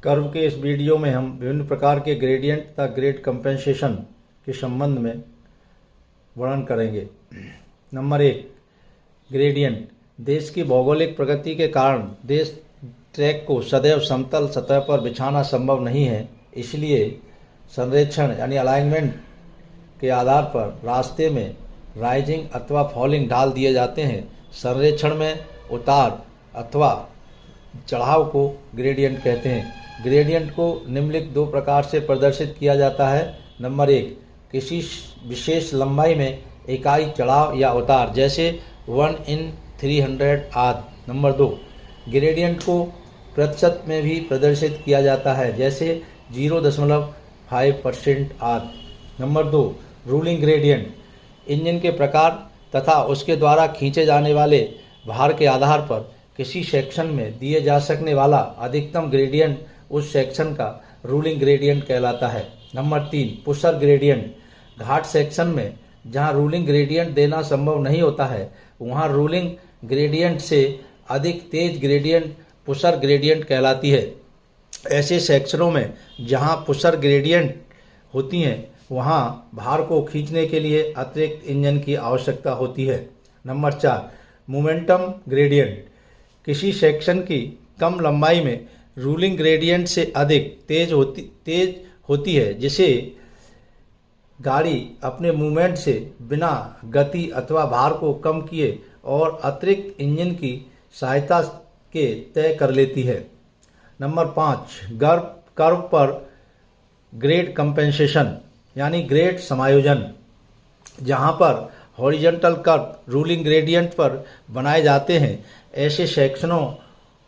Curve के इस video में हम विभिन्न प्रकार के ग्रेडियंट तथा ग्रेड कंपेंसेशन के संबंध में वर्णन करेंगे। Number 1, gradient. देश की भौगोलिक प्रगति के कारण देश ट्रैक को सदैव समतल सतह पर बिछाना संभव नहीं है, इसलिए संरेखण यानी अलाइनमेंट के आधार पर रास्ते में राइजिंग अथवा फॉलिंग ढाल दिए जाते हैं। संरेखण में उतार अथवा चढ़ाव को ग्रेडियंट कहते हैं। ग्रेडियंट को निम्नलिखित दो प्रकार से प्रदर्शित किया जाता है। नंबर 1, किसी विशेष लंबाई में इकाई चढ़ाव या उतार, जैसे 1/300 आदि। नंबर 2, ग्रेडियंट को प्रतिशत में भी प्रदर्शित किया जाता है, जैसे 0.5% आदि। Number 2, ruling gradient. इंजन के प्रकार तथा उसके द्वारा खींचे जाने वाले भार के आधार पर किसी सेक्शन में दिए जा सकने वाला अधिकतम ग्रेडियंट उस सेक्शन का रूलिंग ग्रेडियंट कहलाता है। Number 3, pusher gradient. Ghat section में जहां रूलिंग ग्रेडियंट देना संभव नहीं होता है, वहां रूलिंग ग्रेडियंट से अधिक तेज ग्रेडियंट पुशर ग्रेडियंट कहलाती है। ऐसे सेक्शनों में जहां पुशर ग्रेडियंट होती हैं, वहां भार को खींचने के लिए अतिरिक्त इंजन की आवश्यकता होती है। Number 4, momentum gradient. किसी सेक्शन की कम लंबाई में रूलिंग ग्रेडियंट से अधिक तेज होती है, जिसे गाड़ी अपने मूवमेंट से बिना गति अथवा भार को कम किए और अतिरिक्त इंजन की सहायता के तय कर लेती है। नंबर 5, कर्व पर ग्रेड कंपेंसेशन यानी ग्रेड समायोजन। जहां पर हॉरिजॉन्टल कर्व रूलिंग ग्रेडियंट पर बनाए जाते हैं, ऐसे सेक्शनों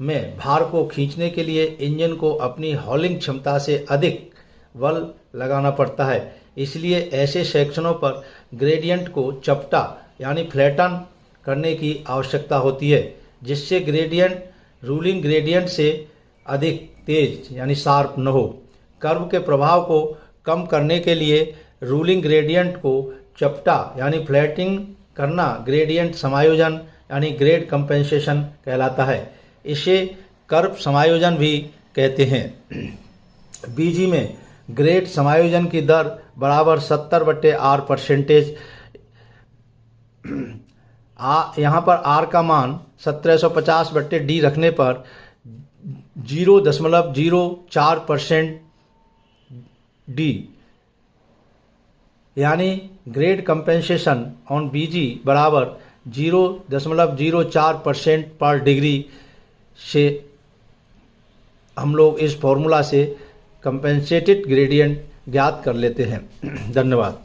में भार को खींचने के लिए इंजन को अपनी हॉलिंग क्षमता से अधिक बल लगाना पड़ता है। इसलिए ऐसे सेक्शनों पर ग्रेडियंट को चपटा यानी फ्लैटन करने की आवश्यकता होती है, जिससे ग्रेडियंट रूलिंग ग्रेडियंट से अधिक तेज यानी शार्प न हो। कर्व के प्रभाव को कम करने के लिए रूलिंग ग्रेडियंट को चपटा यानी फ्लैटिंग करना ग्रेडियंट समायोजन यानी ग्रेड कंपेंसेशन कहलाता है। इसे कर्व समायोजन भी कहते हैं। बीजी में ग्रेड समायोजन की दर बराबर 70/R%। यहाँ पर R का मान 1750/D रखने पर 0.04% D यानी ग्रेड कंपेंसेशन ऑन बीजी बराबर 0.04% पर डिग्री से हम लोग इस फॉर्मूला से कंपेंसेटेड ग्रेडियंट ज्ञात कर लेते हैं। धन्यवाद।